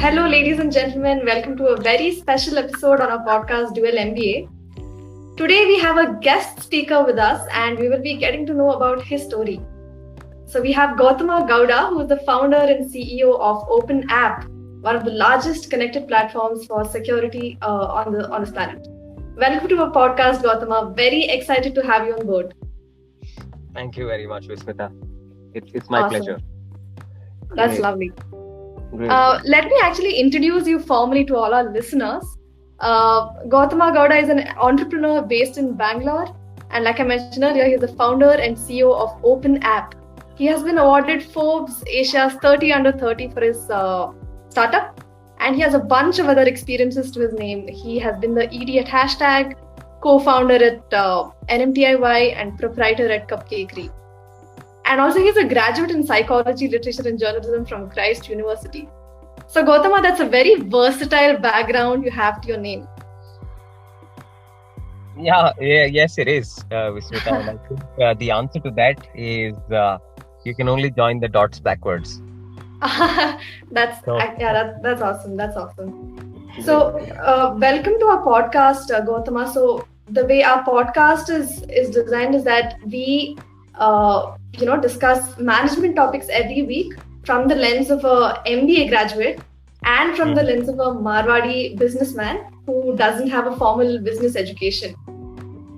Hello, ladies and gentlemen. Welcome to a very special episode on our podcast, Dual MBA. Today, we have a guest speaker with us, and we will be getting to know about his story. So, we have Gautama Gowda, who is the founder and CEO of OpenApp, one of the largest connected platforms for security on this planet. Welcome to our podcast, Gautama. Very excited to have you on board. Thank you very much, Vismita. It's my Awesome. pleasure. That's Great. lovely. Great. Let me actually introduce you formally to all our listeners. Gautama Gowda is an entrepreneur based in Bangalore. And like I mentioned earlier, he's the founder and CEO of OpenApp. He has been awarded Forbes Asia's 30 under 30 for his startup. And he has a bunch of other experiences to his name. He has been the ED at Hashtag, co-founder at NMTIY, and proprietor at Cupcakery. And also he's a graduate in psychology, literature and journalism from Christ University. So Gautama, that's a very versatile background you have to your name. Yes, it is, Vismita. And I think the answer to that is you can only join the dots backwards. That's awesome. That's awesome. So welcome to our podcast, Gautama. So the way our podcast is designed is that we discuss management topics every week from the lens of a MBA graduate and from the lens of a Marwadi businessman who doesn't have a formal business education.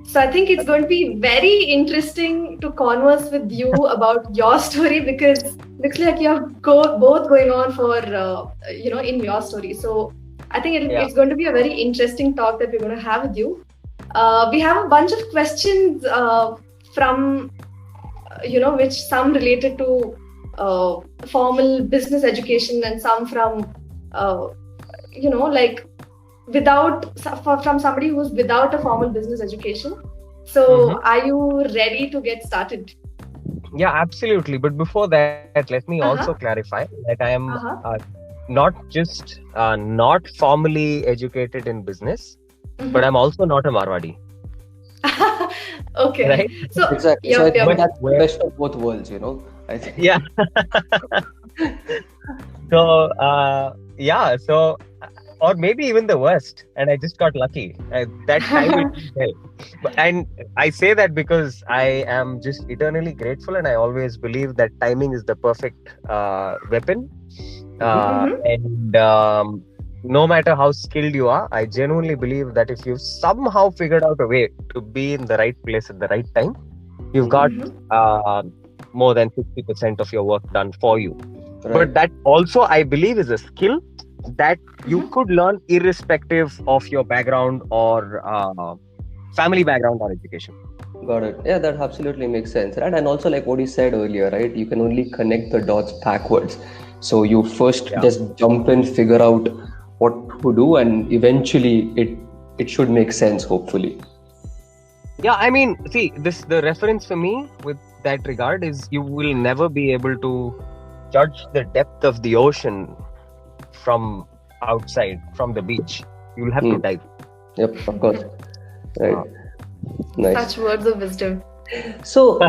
So I think it's going to be very interesting to converse with you about your story, because it looks like you have both going on for in your story. So I think it's going to be a very interesting talk that we're going to have with you. We have a bunch of questions from which some related to formal business education and some from from somebody who's without a formal business education. So Are you ready to get started? Yeah, absolutely. But before that, let me also clarify that I am not just not formally educated in business, but I'm also not a Marwadi. Okay. Right? So exactly. So I think that's the best of both worlds, I think. Yeah. So or maybe even the worst, and I just got lucky. That time it fell. And I say that because I am just eternally grateful, and I always believe that timing is the perfect weapon. And no matter how skilled you are, I genuinely believe that if you've somehow figured out a way to be in the right place at the right time, you've got more than 50% of your work done for you. Right. But that also, I believe, is a skill that you could learn irrespective of your background or family background or education. Got it. Yeah, that absolutely makes sense, right? And also, like what you said earlier, right? You can only connect the dots backwards. So you first just jump in, figure out what to do, and eventually it should make sense, hopefully. Yeah, I mean, see, the reference for me with that regard is you will never be able to judge the depth of the ocean from outside, from the beach. You'll have to dive. Yep, of course. Right. Nice. Such words of wisdom. So so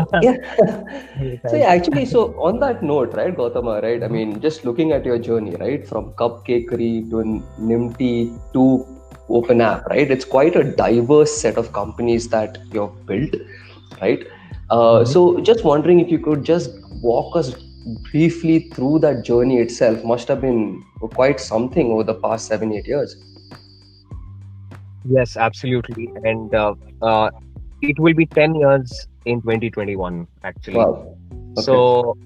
on that note, right, Gautama, right? I mean, just looking at your journey, right, from Cupcakery to Nimti to OpenApp, right? It's quite a diverse set of companies that you've built, right? So just wondering if you could just walk us briefly through that journey itself. Must have been quite something over the past 7-8 years. Yes, absolutely. And it will be 10 years in 2021, actually. Wow. Okay. So,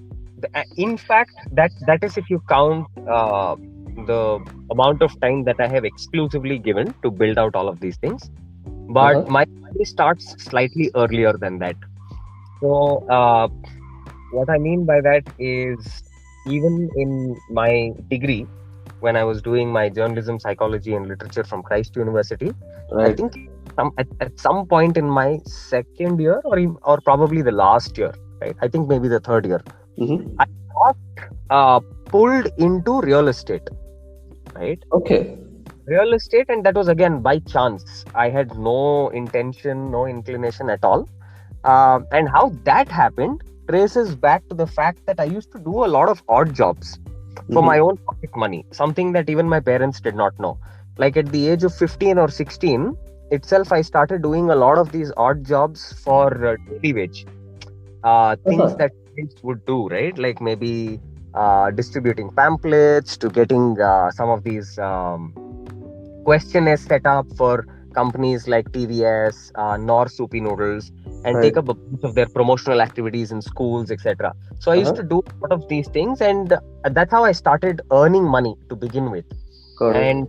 in fact, that is if you count the amount of time that I have exclusively given to build out all of these things. But my journey starts slightly earlier than that. So, what I mean by that is, even in my degree, when I was doing my journalism, psychology and literature from Christ University, right. I think at some point in my second year or probably the last year, right? I think maybe the third year, I got pulled into real estate, right? Okay. Real estate, and that was again by chance. I had no intention, no inclination at all. And how that happened traces back to the fact that I used to do a lot of odd jobs. for my own pocket money, something that even my parents did not know. Like at the age of 15 or 16 itself, I started doing a lot of these odd jobs for daily wage. Things that kids would do, right? Like maybe distributing pamphlets to getting some of these questionnaires set up for companies like TVS, Nor Soupy Noodles, and take up a bunch of their promotional activities in schools, etc. So I used to do a lot of these things, and that's how I started earning money to begin with. And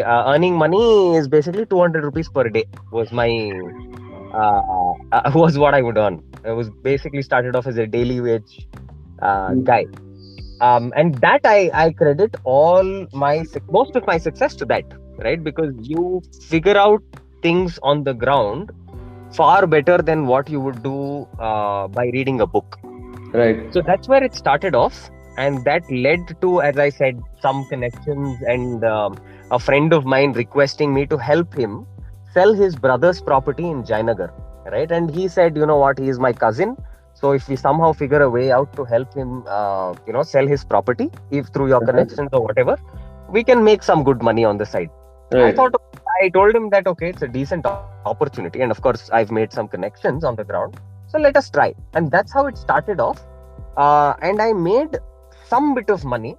earning money is basically 200 rupees per day was my was what I would earn. I was basically started off as a daily wage guy. And that I credit most of my success to that, right? Because you figure out things on the ground far better than what you would do by reading a book. Right. So that's where it started off. And that led to, as I said, some connections and a friend of mine requesting me to help him sell his brother's property in Jayanagar, right? And he said, you know what, he is my cousin. So if we somehow figure a way out to help him, sell his property, if through your connections or whatever, we can make some good money on the side. Right. I told him that, okay, it's a decent opportunity. And of course, I've made some connections on the ground. So let us try. And that's how it started off. And I made some bit of money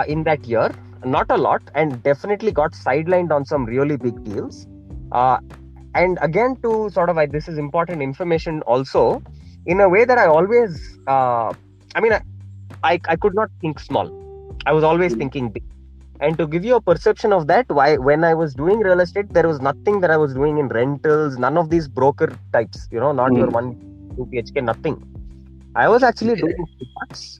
in that year, not a lot, and definitely got sidelined on some really big deals. And again, to sort of, this is important information also, in a way that I always, I could not think small. I was always thinking big. And to give you a perception of that, when I was doing real estate, there was nothing that I was doing in rentals, none of these broker types, not your 1-2 BHK, nothing. I was actually doing plots.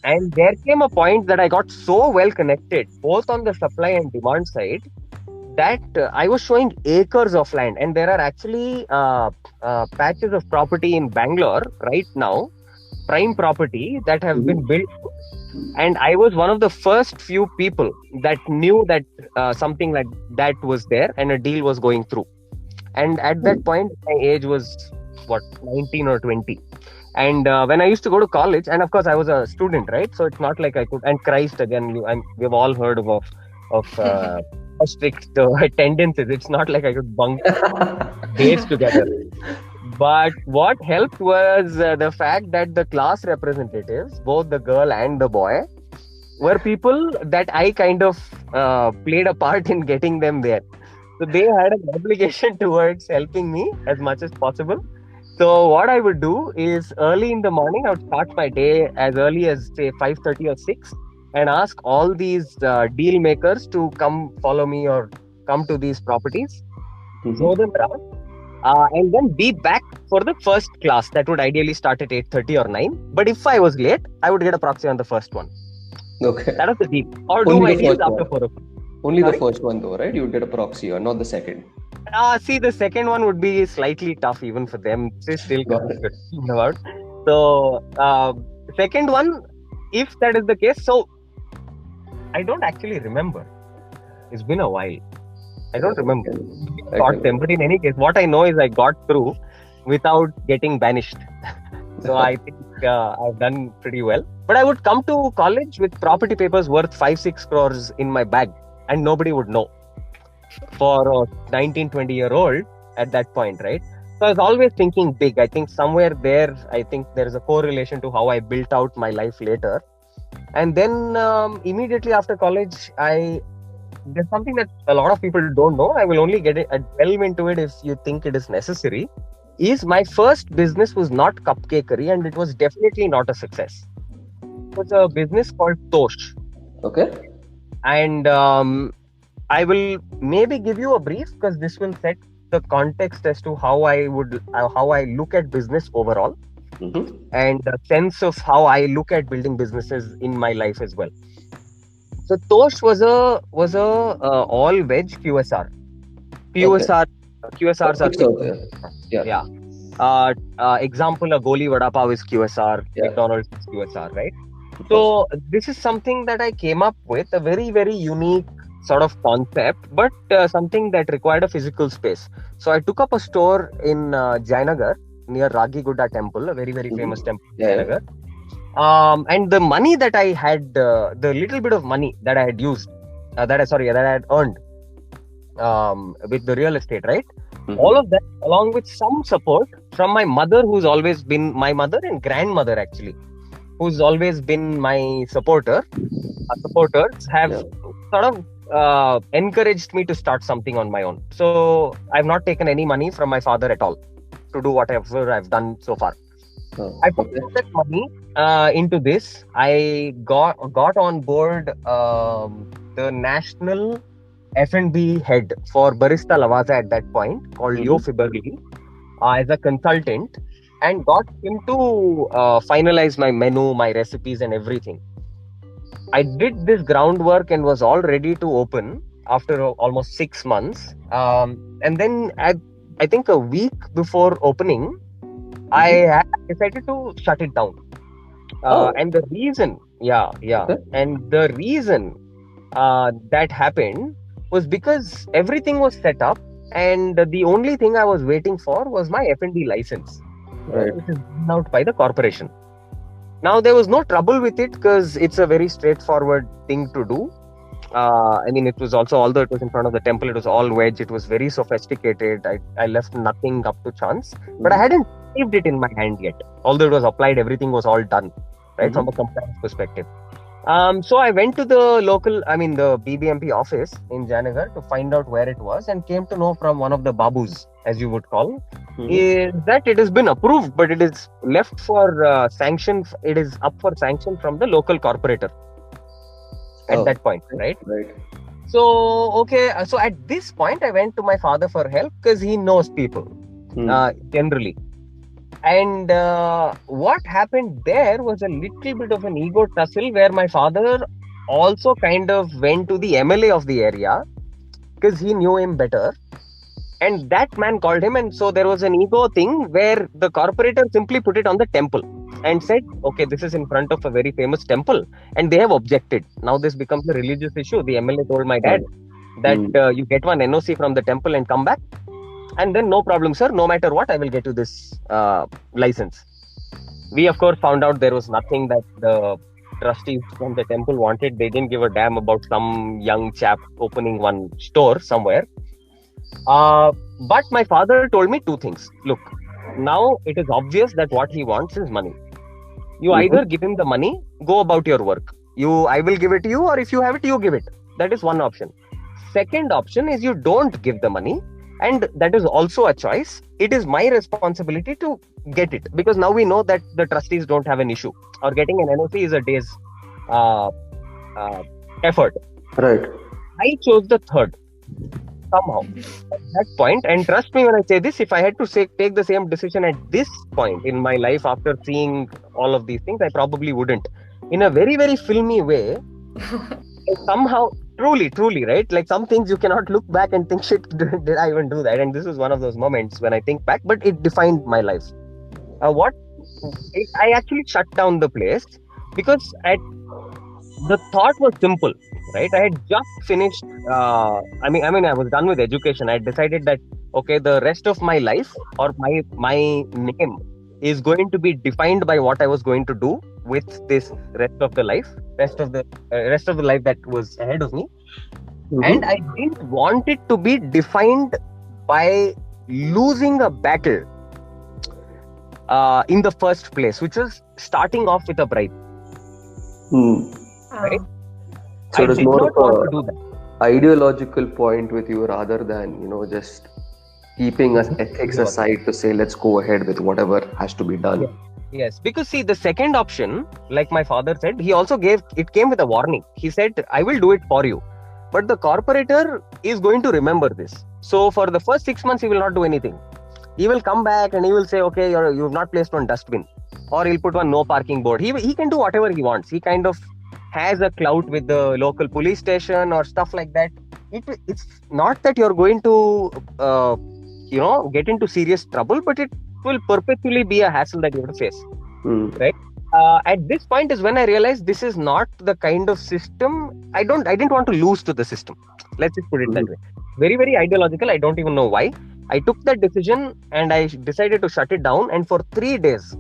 And there came a point that I got so well connected, both on the supply and demand side, that I was showing acres of land. And there are actually patches of property in Bangalore right now, prime property, that have been built. And I was one of the first few people that knew that something like that was there and a deal was going through. And at that point, my age was 19 or 20. And when I used to go to college, and of course I was a student, right? So it's not like I could. And Christ, again, we've all heard of strict attendances. It's not like I could bunk days together. But what helped was the fact that the class representatives, both the girl and the boy, were people that I kind of played a part in getting them there. So they had an obligation towards helping me as much as possible. So what I would do is early in the morning, I would start my day as early as say 5:30 or 6 and ask all these deal makers to come follow me or come to these properties, show them around, and then be back for the first class that would ideally start at 8:30 or 9. But if I was late, I would get a proxy on the first one. Okay. That was the deal. Or do my deals after 4 o'clock. Only the first one though, right? You would get a proxy or not the second. See, the second one would be slightly tough even for them. They still got about. So, second one, if that is the case, so I don't actually remember. It's been a while. I don't remember. Got them, but in any case, what I know is I got through without getting banished. So I think I've done pretty well. But I would come to college with property papers worth 5-6 crores in my bag, and nobody would know. For a 19-20-year-old at that point, right? So I was always thinking big. I think somewhere there, there is a correlation to how I built out my life later. And then immediately after college, there's something that a lot of people don't know. I will only delve into it if you think it is necessary. Is my first business was not cupcakery, and it was definitely not a success. It was a business called Tosh. Okay. And I will maybe give you a brief because this will set the context as to how I look at business overall, and a sense of how I look at building businesses in my life as well. So Tosh was a all veg QSR. QSRs are example, a Goli Vada Pav is QSR, McDonald's is QSR, right? So this is something that I came up with, a very, very unique sort of concept, but something that required a physical space. So I took up a store in Jayanagar near Ragi Gudda temple, a very, very famous temple in Jayanagar. And the money that I had, the little bit of money that I had used, that I had earned with the real estate, right? Mhm. All of that, along with some support from my mother, who's always been my mother and grandmother actually, who's always been my supporters have Yeah. sort of encouraged me to start something on my own. So I've not taken any money from my father at all to do whatever I've done so far. Oh, I put okay. that money into this. I got on board the national F&B head for Barista Lavazza at that point, called Leo Fiberli, as a consultant, and got him to finalize my menu, my recipes, and everything. I did this groundwork and was all ready to open after almost 6 months. And then I think a week before opening, I had decided to shut it down. Oh. And the reason, Okay. and the reason that happened was because everything was set up, and the only thing I was waiting for was my F&B license, Right. which is given out by the corporation. Now, there was no trouble with it because it's a very straightforward thing to do. I mean, it was also, although it was in front of the temple, it was all veg, it was very sophisticated. I left nothing up to chance, but I hadn't received it in my hand yet. Although it was applied, everything was all done, right, from a compliance perspective. So I went to the BBMP office in Janagar to find out where it was, and came to know from one of the babus, as you would call, is that it has been approved, but it is left for sanction. It is up for sanction from the local corporator at that point, right? Right. So, okay. So at this point, I went to my father for help because he knows people generally. And what happened there was a little bit of an ego tussle where my father also kind of went to the MLA of the area because he knew him better. And that man called him, and so there was an ego thing where the corporator simply put it on the temple and said, okay, this is in front of a very famous temple, and they have objected. Now this becomes a religious issue. The MLA told my dad that you get one NOC from the temple and come back, and then no problem, sir, no matter what, I will get you this license. We of course found out there was nothing that the trustees from the temple wanted. They didn't give a damn about some young chap opening one store somewhere. But my father told me two things. Look, now it is obvious that what he wants is money. You either give him the money, go about your work. I will give it to you, or if you have it, you give it. That is one option. Second option is you don't give the money, and that is also a choice. It is my responsibility to get it, because now we know that the trustees don't have an issue, or getting an NOC is a day's effort. Right. I chose the third somehow at that point, and trust me when I say this, if I had to take the same decision at this point in my life after seeing all of these things, I probably wouldn't. In a very, very filmy way, somehow, truly, right? Like some things you cannot look back and think, shit, did I even do that? And this is one of those moments when I think back, but it defined my life. I actually shut down the place because the thought was simple, right? I had just finished. I was done with education. I had decided that okay, the rest of my life or my name is going to be defined by what I was going to do with this rest of the life that was ahead of me, and I didn't want it to be defined by losing a battle in the first place, which was starting off with a bribe. Right? So it is more want to do that. Ideological point with you rather than just keeping us ethics aside to say let's go ahead with whatever has to be done. Yes, because see, the second option, like my father said, he also came with a warning. He said, I will do it for you, but the corporator is going to remember this. So for the first 6 months, he will not do anything. He will come back and he will say, okay, you've not placed one dustbin, or he'll put one no parking board. He can do whatever he wants. He kind of has a clout with the local police station or stuff like that. It's not that you're going to get into serious trouble, but it will perpetually be a hassle that you have to face. Right? At this point is when I realized this is not the kind of system. I didn't want to lose to the system. Let's just put it that way. Very, very ideological. I don't even know why. I took that decision and I decided to shut it down. And for 3 days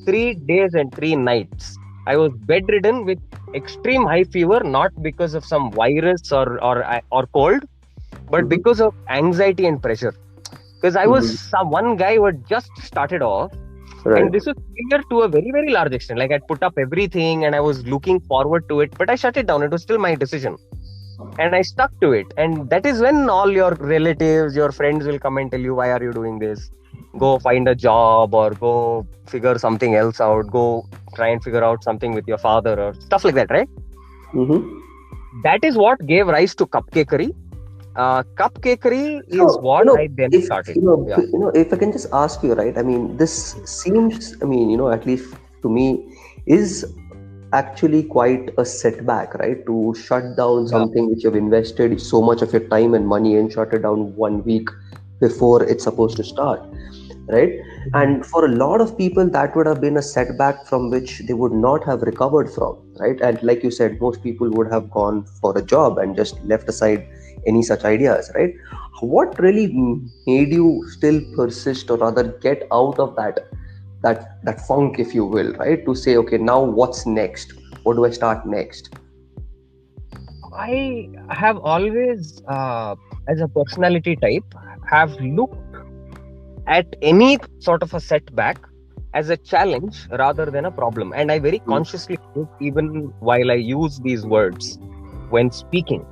3 days and 3 nights, I was bedridden with extreme high fever, not because of some virus or cold, but because of anxiety and pressure. Because I was one guy who had just started off, and this was clear to a very, very large extent. Like, I'd put up everything and I was looking forward to it, but I shut it down. It was still my decision. And I stuck to it. And that is when all your relatives, your friends will come and tell you, why are you doing this? Go find a job, or go figure something else out. Go try and figure out something with your father, or stuff like that, right? That is what gave rise to Cupcakery. Cupcakery is what I then started. If I can just ask you, right? I mean, this seems, at least to me, is actually quite a setback, right? To shut down something which you've invested so much of your time and money and shut it down 1 week before it's supposed to start, right? And for a lot of people, that would have been a setback from which they would not have recovered from, right? And like you said, most people would have gone for a job and just left aside any such ideas, right? What really made you still persist, or rather get out of that funk, if you will, right? To say, okay, now what's next? What do I start next? I have always, as a personality type, have looked at any sort of a setback as a challenge rather than a problem. And I very consciously do, even while I use these words when speaking,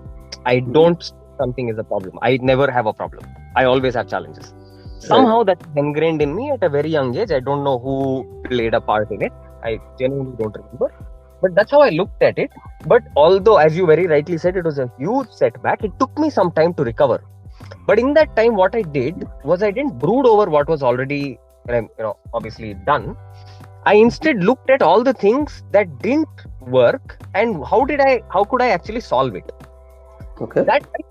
I don't say something is a problem. I never have a problem. I always have challenges. Somehow that's ingrained in me at a very young age. I don't know who played a part in it. I genuinely don't remember. But that's how I looked at it. But although, as you very rightly said, it was a huge setback, it took me some time to recover. But in that time, what I did was I didn't brood over what was already, obviously done. I instead looked at all the things that didn't work and how could I actually solve it. Okay.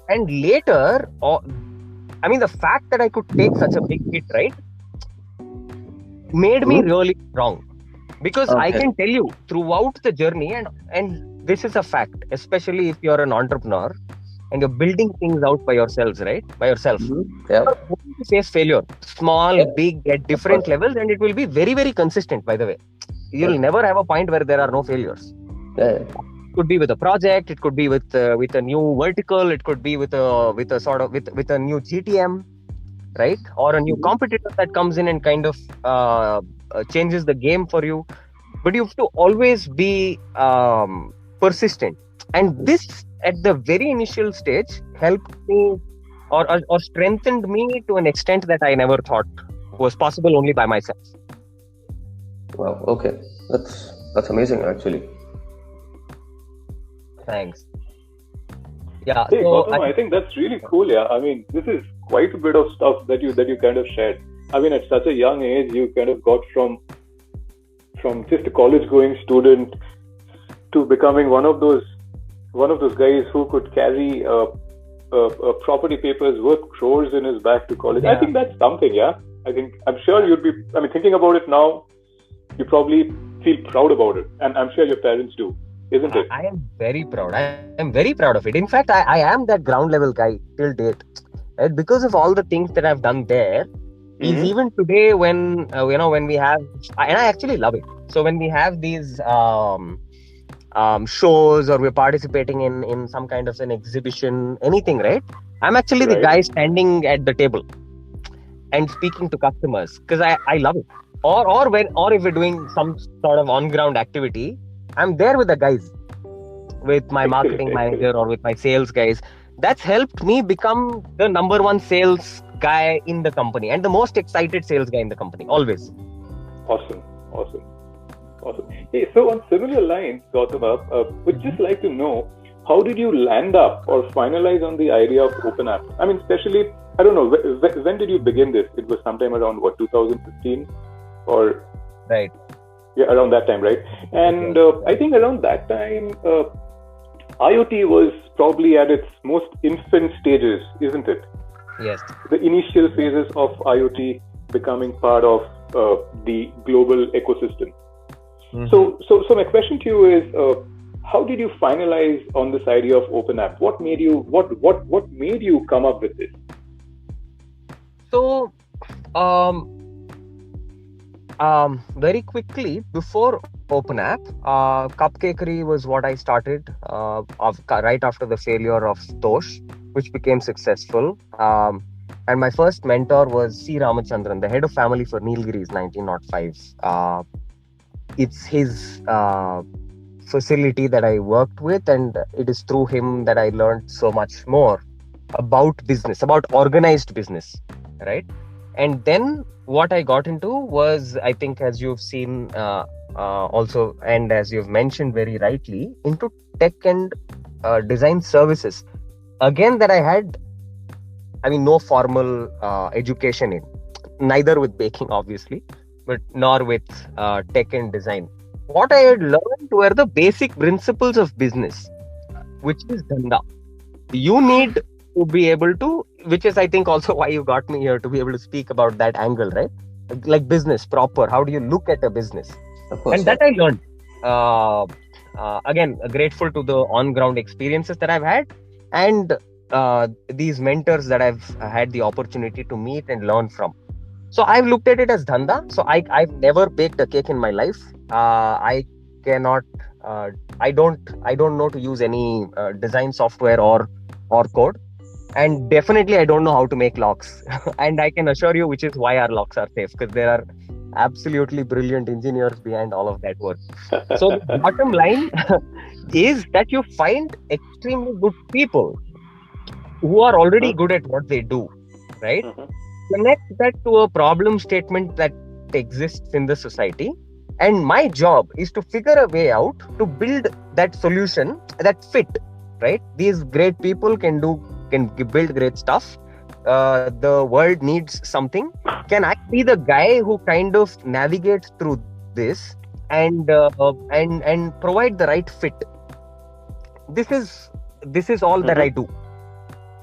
And later, the fact that I could take such a big hit, right, made me really strong. Because I can tell you throughout the journey, and this is a fact, especially if you're an entrepreneur and you're building things out by yourselves, right? By yourself. Yeah. You're going to face failure, small, big, at different levels, and it will be very, very consistent, by the way. You'll never have a point where there are no failures. It could be with a project, it could be with a new vertical, it could be with a new GTM, right? Or a new competitor that comes in and kind of changes the game for you. But you have to always be persistent. And this, at the very initial stage, helped me or strengthened me to an extent that I never thought was possible only by myself. Wow. Okay. That's amazing, actually. Thanks. Yeah. Hey, Gautam, I think that's really cool. Yeah. I mean, this is quite a bit of stuff that you kind of shared. I mean, at such a young age, you kind of got from just a college-going student to becoming one of those guys who could carry property papers worth crores in his back to college. Yeah. I think that's something. Yeah. I'm sure you'd be. I mean, thinking about it now, you probably feel proud about it, and I'm sure your parents do. Isn't it? I am very proud. I am very proud of it. In fact, I am that ground level guy till date. Right? Because of all the things that I've done there, is even today when when we have, and I actually love it. So when we have these shows, or we're participating in some kind of an exhibition, anything, right? I'm actually the guy standing at the table and speaking to customers because I love it. Or if we're doing some sort of on ground activity, I'm there with the guys, with my marketing manager or with my sales guys. That's helped me become the number one sales guy in the company and the most excited sales guy in the company, always. Awesome. Hey, so on similar lines, Gautam, would just like to know, how did you land up or finalize on the idea of OpenApp? I mean, especially, I don't know, when did you begin this? It was sometime around, 2015? Or... Right. Yeah, around that time, right? And I think around that time, IoT was probably at its most infant stages, isn't it? Yes. The initial phases of IoT becoming part of the global ecosystem. So my question to you is, how did you finalize on this idea of OpenApp? What made you come up with this? So, Very quickly before OpenApp, Cupcakery was what I started right after the failure of Tosh, which became successful. And my first mentor was C. Ramachandran, the head of family for Nilgiris 1905. It's his facility that I worked with, and it is through him that I learned so much more about business, about organized business, right? And then what I got into was, I think, as you've seen also, and as you've mentioned very rightly, into tech and design services. Again, that I had, no formal education in, neither with baking, obviously, but nor with tech and design. What I had learned were the basic principles of business, which is dhanda. You need to be able to, which is I think also why you got me here, to be able to speak about that angle, right? Like business proper, how do you look at a business? Of course, And that I learned. Again, grateful to the on-ground experiences that I've had, and these mentors that I've had the opportunity to meet and learn from. So I've looked at it as dhanda. So I've never baked a cake in my life. I cannot. I don't know to use any design software or code. And definitely, I don't know how to make locks. And I can assure you, which is why our locks are safe, because there are absolutely brilliant engineers behind all of that work. So the bottom line is that you find extremely good people who are already good at what they do, right? Connect that to a problem statement that exists in the society. And my job is to figure a way out to build that solution that fit, right? These great people can build great stuff. The world needs something. Can I be the guy who kind of navigates through this and provide the right fit? This is all that I do,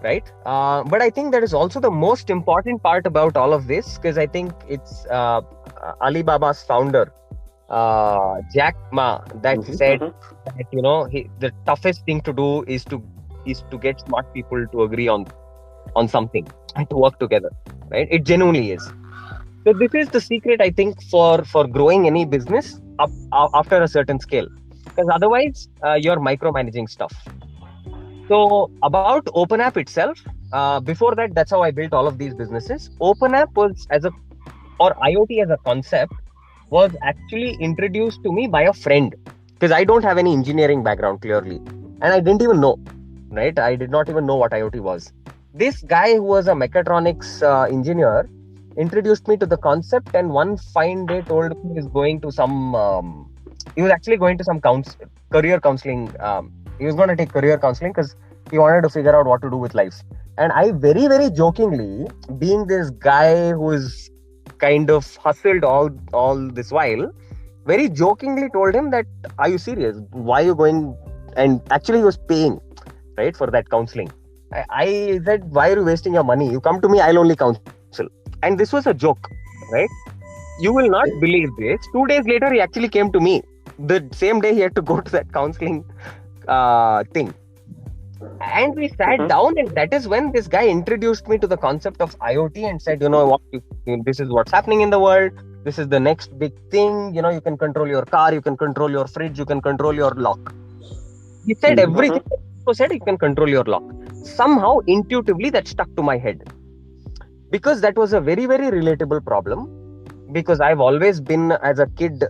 right? But I think that is also the most important part about all of this, because I think it's Alibaba's founder, Jack Ma, that said that the toughest thing to do is to get smart people to agree on something and to work together, right? It genuinely is. So this is the secret, I think, for growing any business up after a certain scale, because otherwise you're micromanaging stuff. So about OpenApp itself, before that, that's how I built all of these businesses. OpenApp was or IoT as a concept was actually introduced to me by a friend, because I don't have any engineering background, clearly, and I didn't even know. Right? I did not even know what IoT was. This guy who was a mechatronics engineer introduced me to the concept, and one fine day told me he was actually going to some career counseling. He was going to take career counseling because he wanted to figure out what to do with life. And I very, very jokingly, being this guy who is kind of hustled all this while, very jokingly told him that, are you serious? Why are you going? And actually he was paying, right, for that counseling. I said, why are you wasting your money? You come to me, I'll only counsel. And this was a joke, right? You will not believe this. 2 days later, he actually came to me. The same day he had to go to that counseling thing. And we sat down, and that is when this guy introduced me to the concept of IoT and said, this is what's happening in the world. This is the next big thing. You can control your car, you can control your fridge, you can control your lock. He said everything. He said you can control your lock. Somehow, intuitively, that stuck to my head, because that was a very, very relatable problem. Because I've always been, as a kid,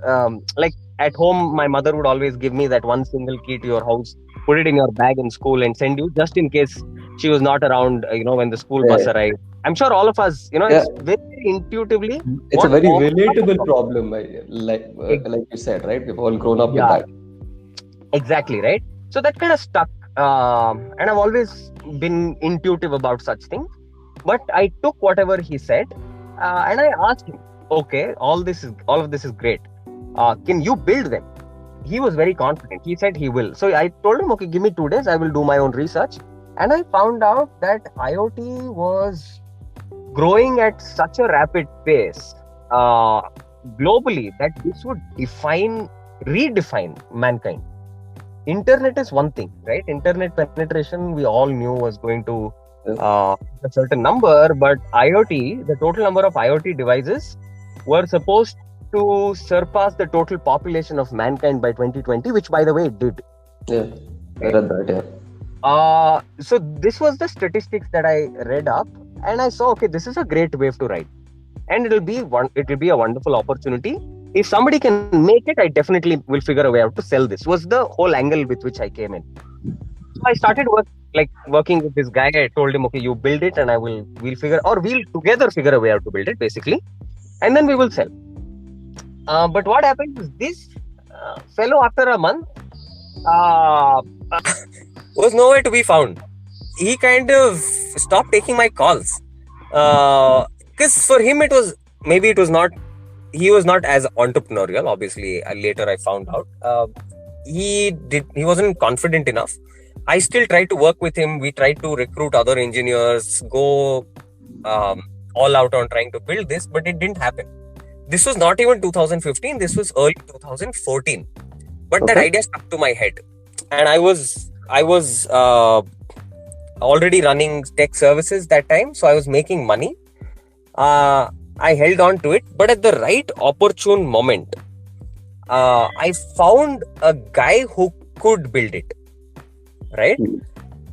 like at home, my mother would always give me that one single key to your house, put it in your bag in school and send you, just in case she was not around, when the school bus arrived. I'm sure all of us, it's very, very intuitively. It's a very relatable problem, like you said, right? We've all grown up with that. Exactly, right? So that kind of stuck. And I've always been intuitive about such things. But I took whatever he said, and I asked him, okay, all of this is great. Can you build them? He was very confident. He said he will. So I told him, okay, give me 2 days. I will do my own research. And I found out that IoT was growing at such a rapid pace globally that this would redefine mankind. Internet is one thing, right? Internet penetration, we all knew was going to a certain number, but IoT, the total number of IoT devices were supposed to surpass the total population of mankind by 2020, which by the way it did. Yeah, I read that. Yeah. So this was the statistics that I read up, and I saw, okay, this is a great wave to ride, and it will be a wonderful opportunity. If somebody can make it, I definitely will figure a way out to sell this. Was the whole angle with which I came in. So I started working with this guy. I told him, okay, you build it, and we'll together figure a way out to build it, basically, and then we will sell. But what happened is this fellow, after a month, was nowhere to be found. He kind of stopped taking my calls because for him he was not as entrepreneurial. Obviously, later I found out he wasn't confident enough. I still tried to work with him. We tried to recruit other engineers, go all out on trying to build this, but it didn't happen. This was not even 2015. This was early 2014. But that idea stuck to my head, and I was already running tech services that time, so I was making money. I held on to it, but at the right opportune moment, I found a guy who could build it, right?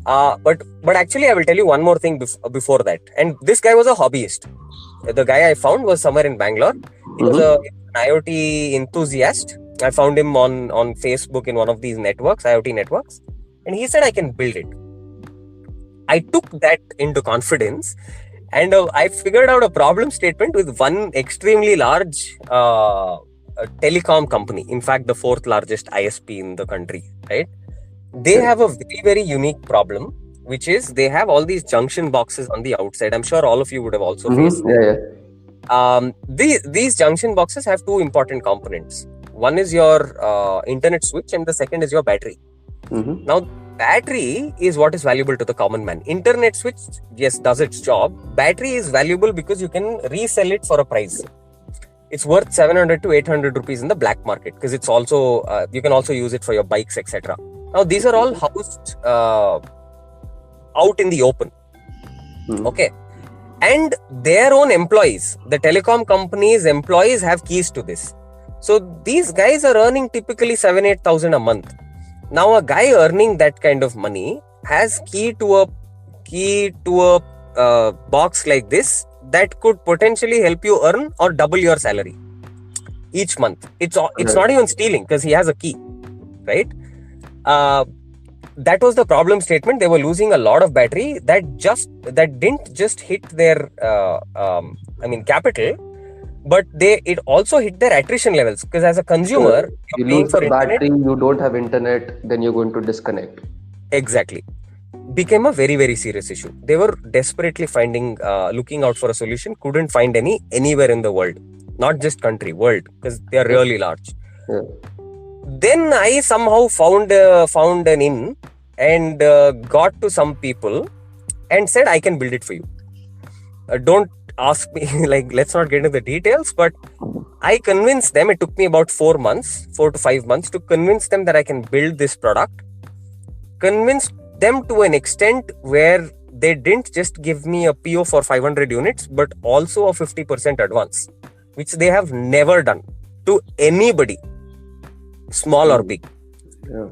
But actually, I will tell you one more thing before that. And this guy was a hobbyist. The guy I found was somewhere in Bangalore. He was an IoT enthusiast. I found him on Facebook in one of these networks, IoT networks, and he said I can build it. I took that into confidence, and I figured out a problem statement with one extremely large telecom company. In fact, the 4th largest ISP in the country, right? They have a very, very unique problem, which is they have all these junction boxes on the outside. I'm sure all of you would have also faced. These junction boxes have two important components. One is your internet switch, and the second is your battery. Now, battery is what is valuable to the common man. Internet switch, yes, does its job. Battery is valuable because you can resell it for a price. It's worth 700 to 800 rupees in the black market, because it's also you can also use it for your bikes, etc. Now, these are all housed out in the open. Okay. And their own employees, the telecom company's employees, have keys to this. So these guys are earning typically 7,000-8,000 a month. Now a guy earning that kind of money has key to a box like this that could potentially help you earn or double your salary each month. It's not even stealing, because he has a key, right? That was the problem statement. They were losing a lot of battery that didn't just hit their capital, but it also hit their attrition levels, because as a consumer, you lose the battery, you don't have internet, then you're going to disconnect. Exactly. Became a very, very serious issue. They were desperately looking out for a solution, couldn't find anywhere in the world, not just country, world, because they are really large. Yeah. Then I somehow found an in and got to some people and said, I can build it for you. Don't ask me, let's not get into the details, but I convinced them. It took me about 4 to 5 months to convince them that I can build this product. Convinced them to an extent where they didn't just give me a PO for 500 units, but also a 50% advance, which they have never done to anybody, small or big. Yeah.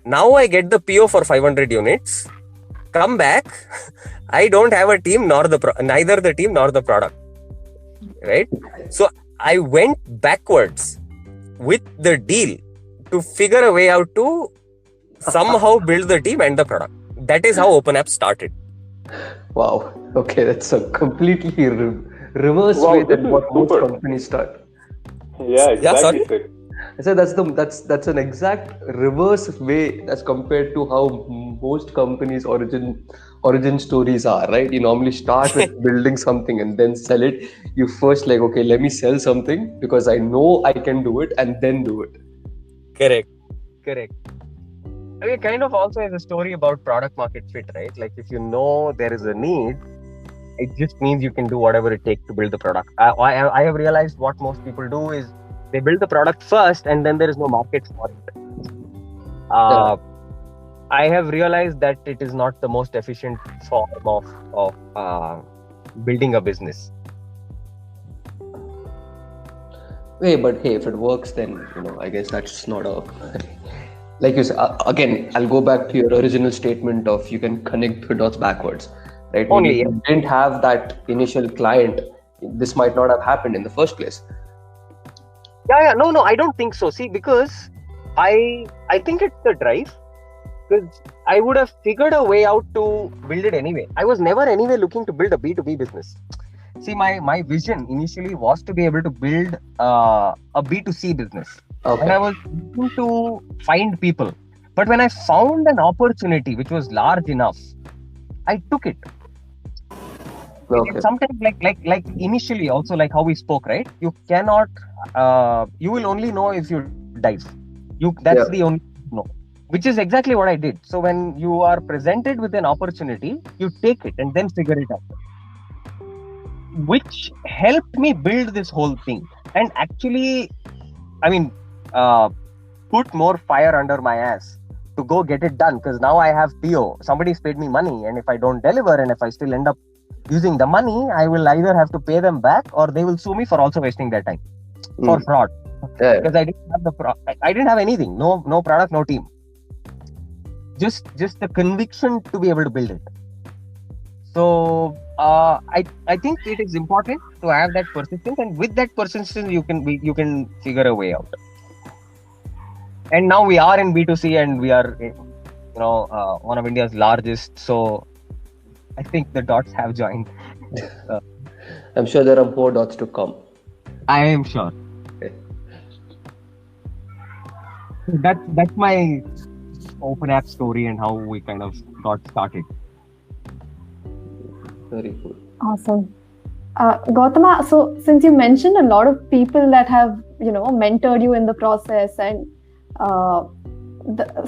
Now I get the PO for 500 units, come back, I don't have a team, neither the team nor the product, right? So I went backwards with the deal to figure a way out to somehow build the team and the product. That is how OpenApp started. Wow. Okay, that's a completely reverse way than what most companies start. Yeah, exactly. Yeah, I said that's an exact reverse way as compared to how most companies' origin stories are, right? You normally start with building something and then sell it. You first okay, let me sell something because I know I can do it, and then do it. Correct. I mean, kind of also is a story about product market fit, right? Like, if you know there is a need, it just means you can do whatever it takes to build the product. I have realized what most people do is they build the product first, and then there is no market for it. I have realized that it is not the most efficient form of building a business. But hey, if it works, then I guess that's not a like you said. Again, I'll go back to your original statement of you can connect the dots backwards, right? Maybe Only, if you didn't have that initial client, this might not have happened in the first place. Yeah. No, I don't think so. See, because I think it's the drive. Because I would have figured a way out to build it anyway. I was never anyway looking to build a B2B business. See, my vision initially was to be able to build a B2C business. Okay. And I was looking to find people. But when I found an opportunity which was large enough, I took it. Okay. Sometimes like initially also like how we spoke, right? You cannot you will only know if you dive. That's the only no. Which is exactly what I did. So when you are presented with an opportunity, you take it and then figure it out. Which helped me build this whole thing. And actually, I mean, put more fire under my ass to go get it done. Because now I have PO. Somebody's paid me money. And if I don't deliver and if I still end up using the money, I will either have to pay them back or they will sue me for also wasting their time for fraud. Yeah. Because I didn't have I didn't have anything. No product, no team. Just the conviction to be able to build it. So I think it is important to have that persistence, and with that persistence you can figure a way out. And now we are in B2C and we are one of India's largest. So I think the dots have joined. I'm sure there are more dots to come. I am sure. Okay. That's my open app story and how we kind of got started. Very cool. Awesome. Gautama, so since you mentioned a lot of people that have, mentored you in the process, and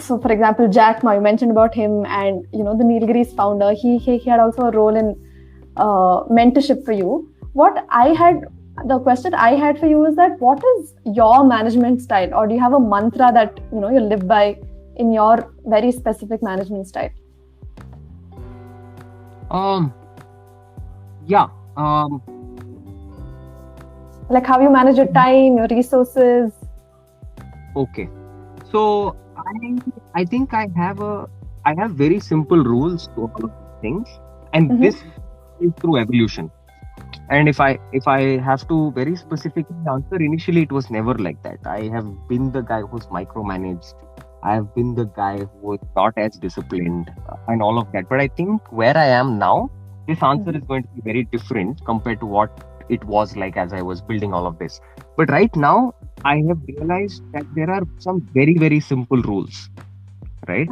so for example, Jack Ma, you mentioned about him, and the Nilgiris founder, he had also a role in mentorship for you. The question I had for you is that what is your management style, or do you have a mantra that you live by in your very specific management style? Like how you manage your time, your resources. Okay, so I think I have very simple rules to all of these things, and this is through evolution. And if I have to very specifically answer, initially it was never like that. I have been the guy who's micromanaged. I have been the guy who was not as disciplined and all of that. But I think where I am now, this answer is going to be very different compared to what it was like as I was building all of this. But right now, I have realized that there are some very, very simple rules, right?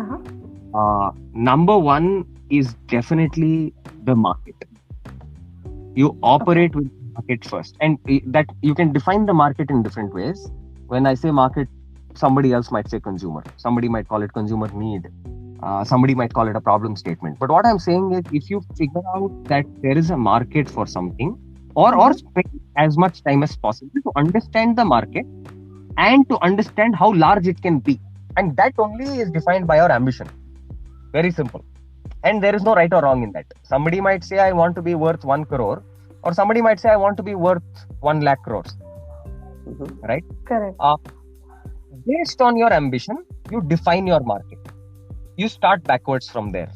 Number one is definitely the market. You operate with the market first, and that you can define the market in different ways. When I say market, somebody else might say consumer. Somebody might call it consumer need. Somebody might call it a problem statement. But what I'm saying is, if you figure out that there is a market for something, or spend as much time as possible to understand the market and to understand how large it can be, and that only is defined by your ambition. Very simple. And there is no right or wrong in that. Somebody might say, I want to be worth 1 crore, or somebody might say, I want to be worth 1 lakh crores. Right? Correct. Based on your ambition, you define your market. You start backwards from there.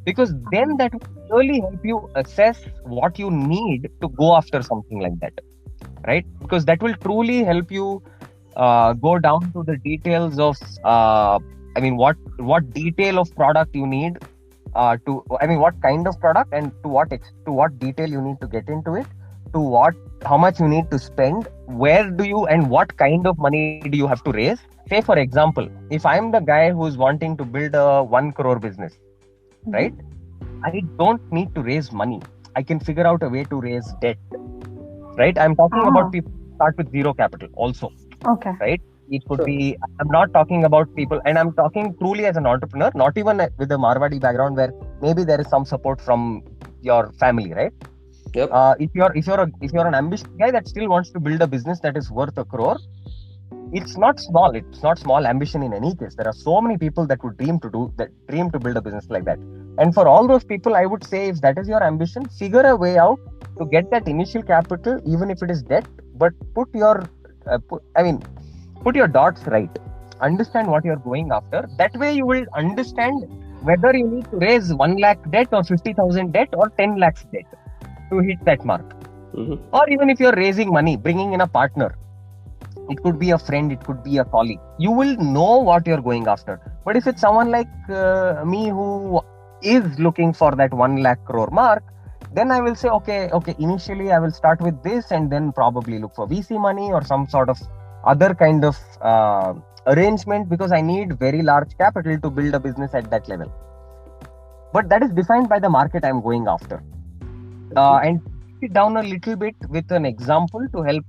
Because then that will really help you assess what you need to go after something like that. Right? Because that will truly help you go down to the details of, what detail of product you need. What kind of product and to what detail you need to get into it, how much you need to spend, where do you and what kind of money do you have to raise. Say for example, if I'm the guy who's wanting to build a 1 crore business, right? I don't need to raise money. I can figure out a way to raise debt, right? I'm talking about people who start with zero capital also. Okay. Right? It could be, I'm not talking about people, and I'm talking truly as an entrepreneur, not even with a Marwadi background where maybe there is some support from your family, right? Yep. If you're an ambitious guy that still wants to build a business that is worth 1 crore, it's not small. It's not small ambition in any case. There are so many people that would dream to build a business like that. And for all those people, I would say, if that is your ambition, figure a way out to get that initial capital, even if it is debt, but put your put your dots right. Understand what you're going after. That way you will understand whether you need to raise 1 lakh debt or 50,000 debt or 10 lakhs debt to hit that mark. Mhm. Or even if you're raising money, bringing in a partner, it could be a friend, it could be a colleague. You will know what you're going after. But if it's someone like me who is looking for that 1 lakh crore mark, then I will say, okay, initially I will start with this and then probably look for VC money or some sort of other kind of arrangement, because I need very large capital to build a business at that level. But that is defined by the market I'm going after. And it down a little bit with an example to help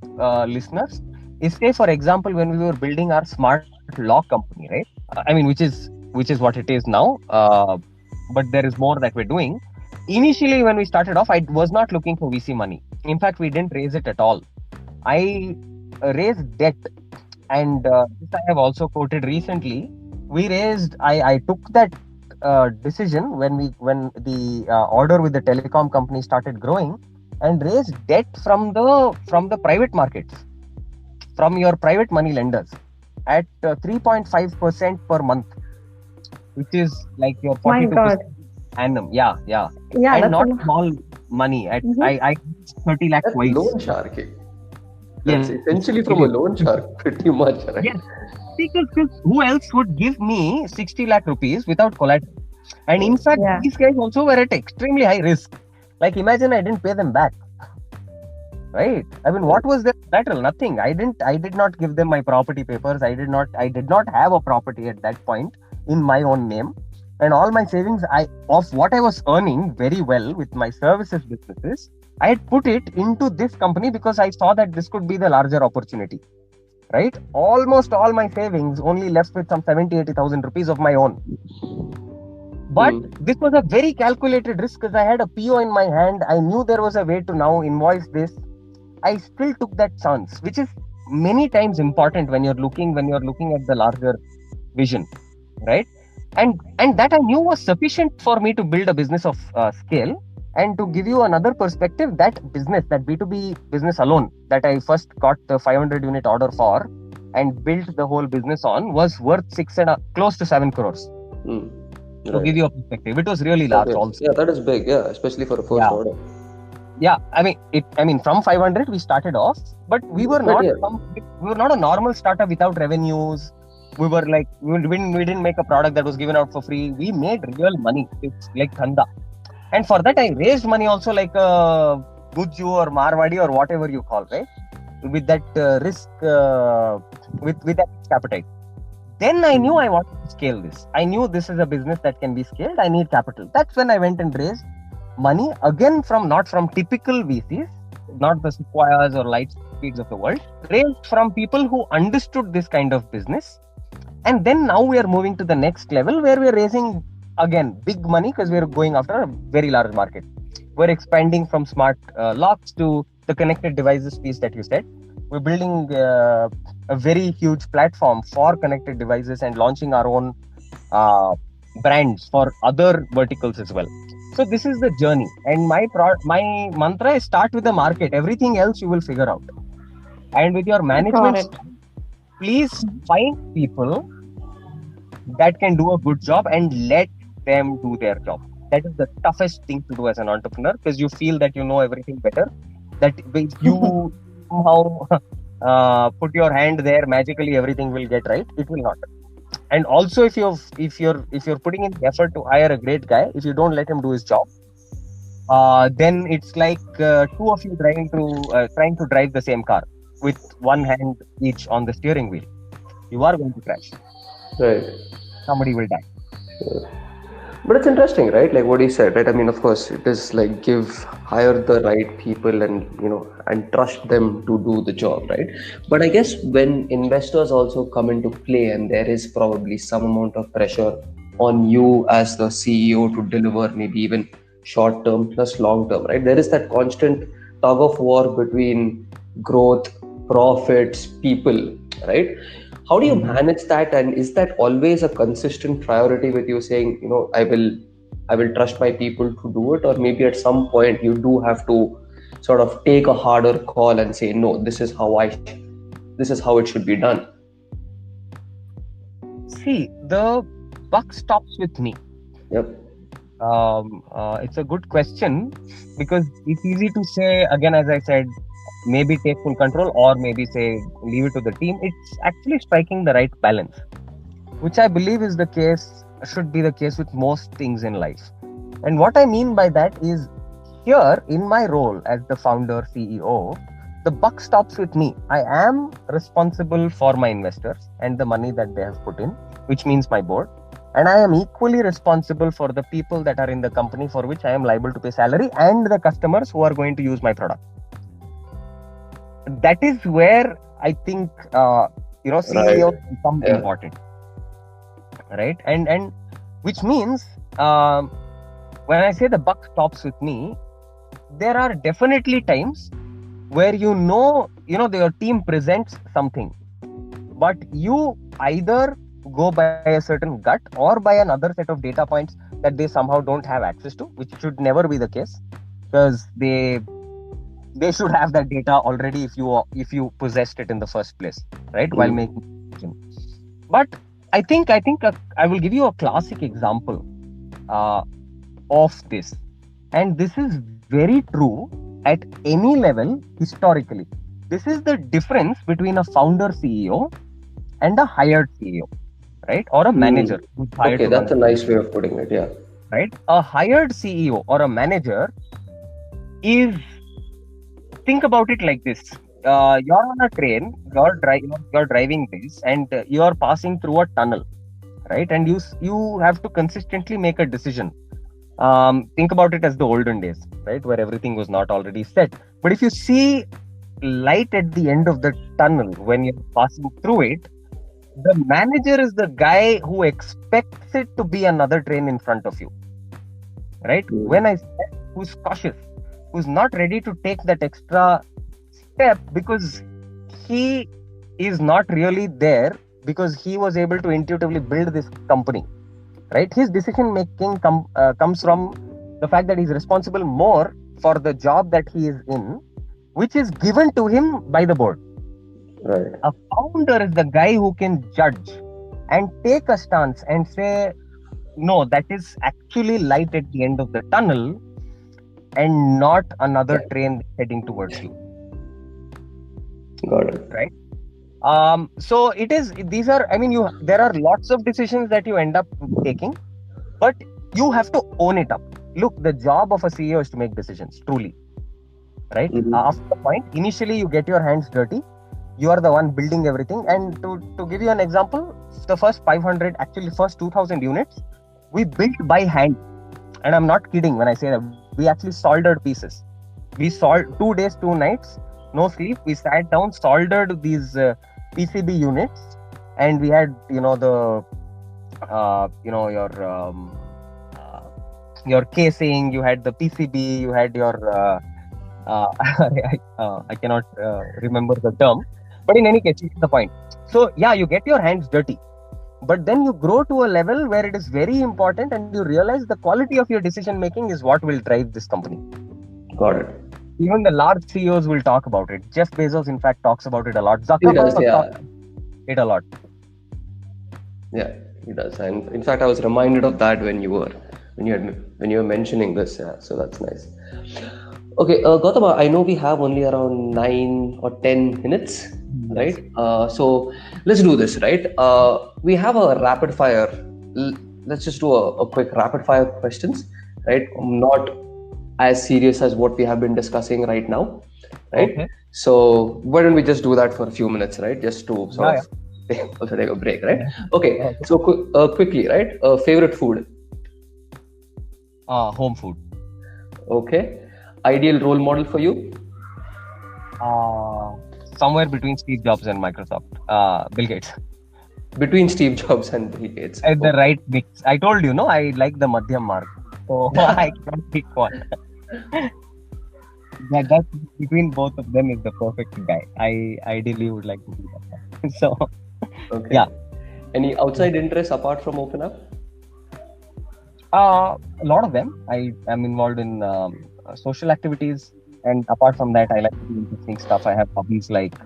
listeners. Is, say, for example, when we were building our smart lock company, right? Which is what it is now. But there is more that we're doing. Initially, when we started off, I was not looking for VC money. In fact, we didn't raise it at all. I raised debt, and this I have also quoted recently. We raised. I took that decision when the order with the telecom company started growing, and raised debt from the private markets, from your private money lenders, at 3.5% per month, which is like your 42% annum. Yeah, and not small money. At I 30 lakh That's twice. loan sharking. That's essentially from a loan shark, pretty much, right? Yes, because who else would give me 60 lakh rupees without collateral? And in fact, these guys also were at extremely high risk. Like, imagine I didn't pay them back. Right? What was their collateral? Nothing. I did not give them my property papers. I did not have a property at that point in my own name. And all my savings of what I was earning very well with my services businesses, I had put it into this company because I saw that this could be the larger opportunity. Right? Almost all my savings only left with some 70,000-80,000 rupees of my own. But this was a very calculated risk because I had a PO in my hand. I knew there was a way to now invoice this. I still took that chance, which is many times important when you're looking at the larger vision, right? And that I knew was sufficient for me to build a business of scale. And to give you another perspective, that B2B business alone that I first got the 500 unit order for and built the whole business on was worth close to 7 crores. To give you a perspective, it was really large also. Yeah, that is big. Yeah, especially for a first order. Yeah, from 500 we started off, but we were not a normal startup without revenues. We were like, we didn't make a product that was given out for free. We made real money. It's like dhanda. And for that I raised money also, like a Gujju or Marwadi or whatever you call, right? With that risk, with that appetite. Then I knew I wanted to scale this. I knew this is a business that can be scaled. I need capital. That's when I went and raised money, again not from typical VCs, not the Sequoias or Lightspeeds of the world, raised from people who understood this kind of business. And then now we are moving to the next level where we are raising again big money because we are going after a very large market. We're expanding from smart locks to the connected devices piece that you said. We're building a very huge platform for connected devices and launching our own brands for other verticals as well. So this is the journey, and my mantra is start with the market. Everything else you will figure out. And with your management, please find people that can do a good job and let them do their job. That is the toughest thing to do as an entrepreneur, because you feel that you know everything better. That if you somehow put your hand there, magically everything will get right. It will not. And also, if you're putting in the effort to hire a great guy, if you don't let him do his job, then it's like two of you trying to drive the same car with one hand each on the steering wheel. You are going to crash. Right. Somebody will die. Yeah. But it's interesting, right? Like what he said, right? Of course, it is like hire the right people and trust them to do the job, right? But I guess when investors also come into play, and there is probably some amount of pressure on you as the CEO to deliver maybe even short term plus long term, right? There is that constant tug of war between growth, profits, people, right? How do you manage that, and is that always a consistent priority with you saying, I will trust my people to do it, or maybe at some point you do have to sort of take a harder call and say, no, this is how I this is how it should be done? See, the buck stops with me. Yep. It's a good question, because it's easy to say, again, as I said, maybe take full control, or maybe say leave it to the team. It's actually striking the right balance, which I believe is the case, should be the case with most things in life. And what I mean by that is, here in my role as the founder CEO, the buck stops with me. I am responsible for my investors and the money that they have put in, which means my board. And I am equally responsible for the people that are in the company for which I am liable to pay salary, and the customers who are going to use my product. That is where I think CEOs become important, right? And which means when I say the buck stops with me, there are definitely times where your team presents something, but you either go by a certain gut or by another set of data points that they somehow don't have access to, which should never be the case, because they should have that data already if you possessed it in the first place, right? While making a decision. But I think I will give you a classic example of this, and this is very true at any level historically. This is the difference between a founder CEO and a hired CEO, right? Or a manager who's hired. Okay, that's a nice way of putting it. Yeah. Right? A hired CEO or a manager is, think about it like this. You're on a train, you're driving this, and you're passing through a tunnel, right? And you have to consistently make a decision. Think about it as the olden days, right? Where everything was not already set. But if you see light at the end of the tunnel when you're passing through it, the manager is the guy who expects it to be another train in front of you, right? When I say who's cautious, who's not ready to take that extra step because he is not really there, because he was able to intuitively build this company, right? His decision making comes from the fact that he's responsible more for the job that he is in, which is given to him by the board. Right. A founder is the guy who can judge and take a stance and say, no, that is actually light at the end of the tunnel and not another train heading towards you. Got it. Right? So it is, there are lots of decisions that you end up taking, but you have to own it up. Look, the job of a CEO is to make decisions, truly. Right? After the point, initially you get your hands dirty. You are the one building everything. And to give you an example, the first 2,000 units, we built by hand. And I'm not kidding when I say that. We actually soldered pieces. We 2 days, 2 nights, no sleep. We sat down, soldered these PCB units, and we had, your casing, you had the PCB, you had your, I cannot remember the term, but in any case, it's the point. So yeah, you get your hands dirty, but then you grow to a level where it is very important, and you realize the quality of your decision making is what will drive this company. Got it. Even the large CEOs will talk about it. Jeff Bezos, in fact, talks about it a lot. Zuckerberg talks about it a lot. Yeah, he does. And in fact, I was reminded of that when you were mentioning this. Yeah, so that's nice. Okay, Gautama, I know we have only around 9 or 10 minutes, right? So let's do this, right? We have a rapid fire. Let's just do a quick rapid fire questions, right? Not as serious as what we have been discussing right now, right? Okay. So why don't we just do that for a few minutes, right? Just to sort of also take a break, right? Yeah. Okay. So quickly, right? Favorite food? Home food. Okay. Ideal role model for you? Somewhere between Steve Jobs and Microsoft. Bill Gates. Between Steve Jobs and Bill Gates. At the right mix. I told you, I like the Madhyam Marg. So I can't pick one. That between both of them is the perfect guy. I ideally would like to do that. So, okay. Yeah. Any outside interests apart from OpenApp? A lot of them. I am involved in social activities, and apart from that, I like to do interesting stuff. I have hobbies like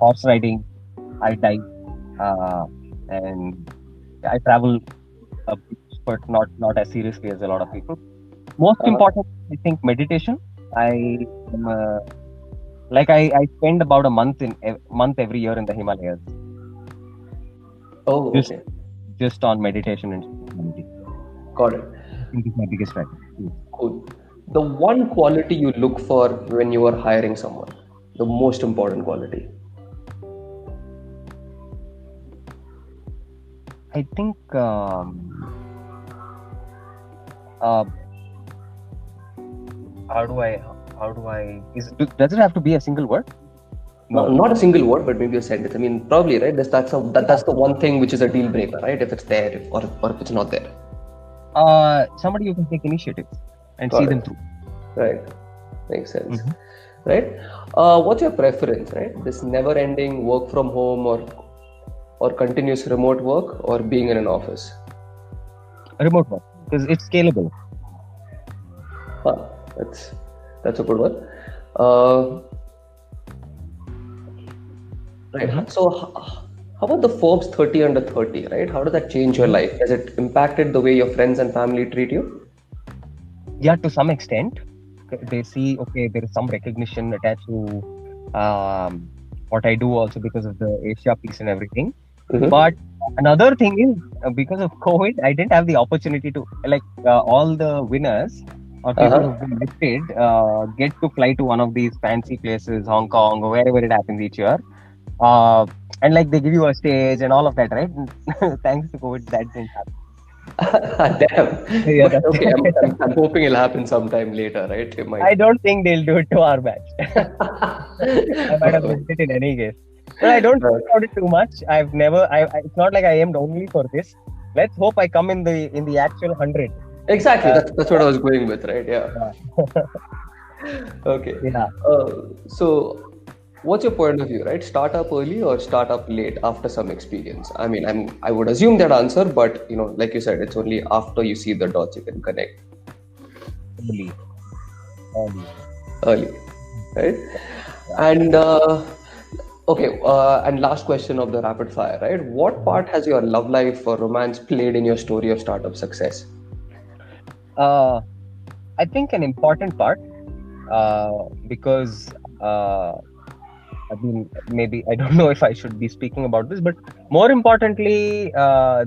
horse riding, I dive, and I travel a bit, but not as seriously as a lot of people. Most important, I think, meditation. I am, I spend about a month every year in the Himalayas. Oh, Just okay. just on meditation and spirituality. Got it. I think it's my biggest strategy. Cool. The one quality you look for when you are hiring someone, the most important quality. I think uh, how do I does it have to be a single word? No, not a single word, but maybe a sentence. I mean, probably, right? That's the one thing which is a deal breaker, right? If it's there, or if it's not there. Somebody who can take initiative and Got see it. them through. Right. Makes sense. Mhm. Right. What's your preference, right? This never-ending work from home or continuous remote work or being in an office? Remote work, because it's scalable. Huh, that's a good one. Uh, right. So how about the Forbes 30 under 30, right? How does that change your life? Has it impacted the way your friends and family treat you? Yeah, to some extent, they see, okay, there is some recognition attached to what I do also because of the Asia piece and everything. Mhm. But another thing is, because of COVID, I didn't have the opportunity to, all the winners or people Uh-huh. who've been lifted get to fly to one of these fancy places, Hong Kong or wherever it happens each year. And like they give you a stage and all of that, right? Thanks to COVID, that didn't happen. Damn. Yeah, But okay, I'm hoping it'll happen sometime later, right? It might. I don't think they'll do it to our batch. I might have missed it in any case. But I don't think about it too much. I've never. It's not like I aimed only for this. Let's hope I come in the actual 100. Exactly. That's what I was going with, right? Yeah. Okay. Yeah. So, what's your point of view, right? Start up early or start up late after some experience? I mean, I would assume that answer, but like you said, it's only after you see the dots you can connect. Early, right? And okay, and last question of the rapid fire, right? What part has your love life or romance played in your story of startup success? I think an important part, because I mean, maybe I don't know if I should be speaking about this, but more importantly,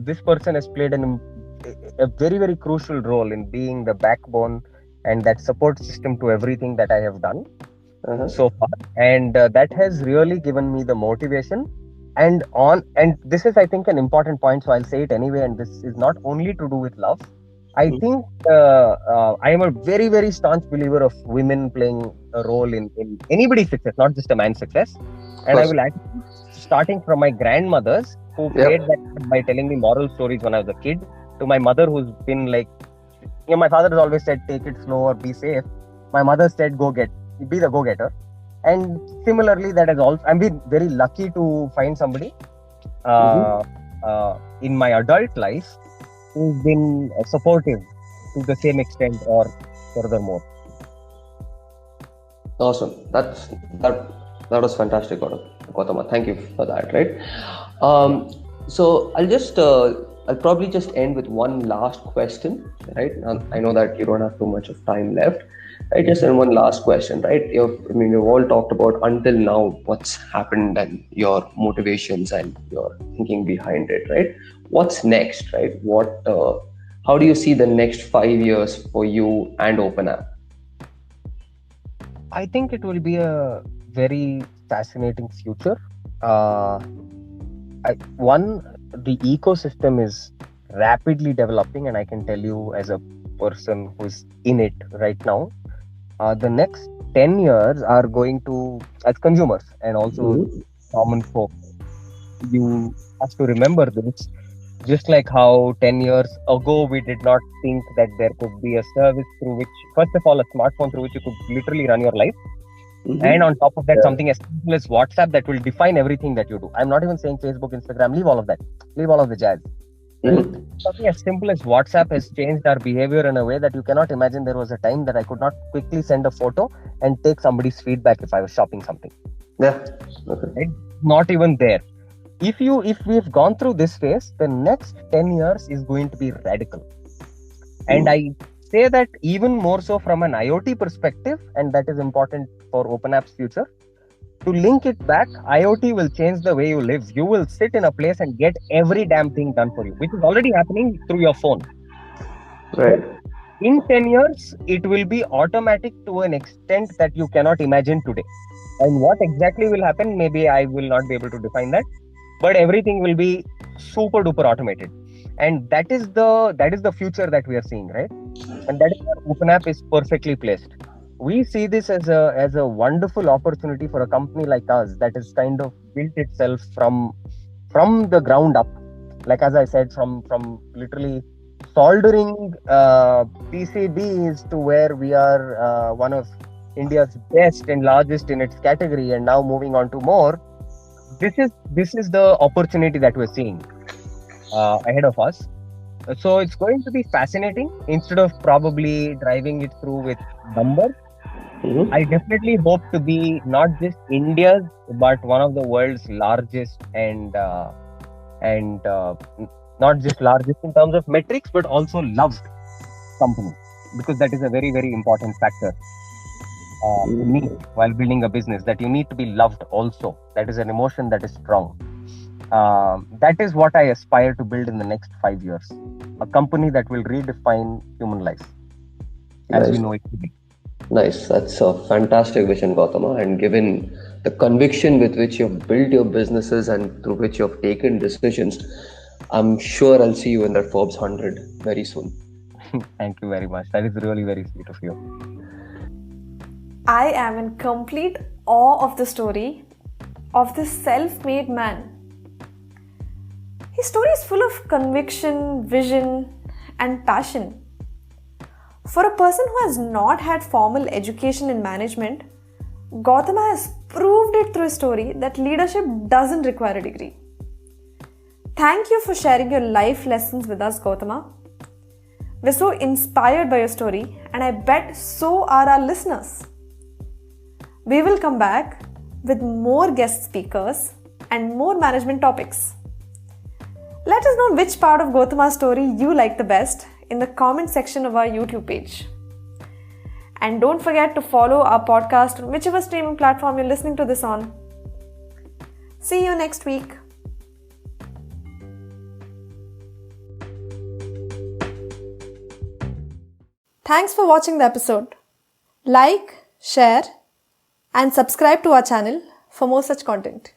this person has played a very, very crucial role in being the backbone and that support system to everything that I have done so far, and that has really given me the motivation. And this is, I think, an important point, so I'll say it anyway. And this is not only to do with love. I think I am a very, very staunch believer of women playing a role in anybody's success, not just a man's success. And I will actually, starting from my grandmothers, who played that by telling me moral stories when I was a kid, to my mother, who's been like, my father has always said, take it slow or be safe. My mother said, be the go-getter. And similarly, that has also, I'm been very lucky to find somebody in my adult life who's been supportive to the same extent or furthermore. Awesome. That was fantastic, Gautama. Thank you for that. Right. So I'll probably just end with one last question. Right. I know that you don't have too much of time left. Right. Just one last question. Right. You've all talked about until now what's happened and your motivations and your thinking behind it. Right. What's next? Right. How do you see the next 5 years for you and OpenApp? I think it will be a very fascinating future. The ecosystem is rapidly developing, and I can tell you as a person who's in it right now, the next 10 years are going to, as consumers and also common folk, you have to remember this. Just like how 10 years ago we did not think that there could be a service through which, first of all, a smartphone through which you could literally run your life. And on top of that, something as simple as WhatsApp that will define everything that you do. I'm not even saying Facebook, Instagram, leave all of that. Leave all of the jazz. Something as simple as WhatsApp has changed our behavior in a way that you cannot imagine. There was a time that I could not quickly send a photo and take somebody's feedback if I was shopping something. Yeah. Okay. Right? Not even there. If we've gone through this phase, the next 10 years is going to be radical. And I say that even more so from an IoT perspective, and that is important for OpenApp's future. To link it back, IoT will change the way you live. You will sit in a place and get every damn thing done for you, which is already happening through your phone. Right. In 10 years, it will be automatic to an extent that you cannot imagine today. And what exactly will happen, maybe I will not be able to define that, but everything will be super duper automated. And that is the future that we are seeing, right? And that is where OpenApp is perfectly placed. We see this as a wonderful opportunity for a company like us that has kind of built itself from the ground up. Like as I said, from literally soldering PCBs to where we are one of India's best and largest in its category, and now moving on to more. This is the opportunity that we're seeing ahead of us. So it's going to be fascinating. Instead of probably driving it through with numbers, I definitely hope to be not just India's, but one of the world's largest and not just largest in terms of metrics, but also loved company, because that is a very, very important factor to me while building a business, that you need to be loved also. That is an emotion that is strong. That is what I aspire to build in the next 5 years. A company that will redefine human life as we know it today. Nice. That's a fantastic vision, Gautama. And given the conviction with which you've built your businesses and through which you've taken decisions, I'm sure I'll see you in that Forbes 100 very soon. Thank you very much. That is really very sweet of you. I am in complete awe of the story of this self-made man. His story is full of conviction, vision, and passion. For a person who has not had formal education in management, Gautama has proved it through his story that leadership doesn't require a degree. Thank you for sharing your life lessons with us, Gautama. We're so inspired by your story, and I bet so are our listeners. We will come back with more guest speakers and more management topics. Let us know which part of Gautama's story you like the best in the comment section of our YouTube page. And don't forget to follow our podcast on whichever streaming platform you're listening to this on. See you next week. Thanks for watching the episode. Like, share, and subscribe to our channel for more such content.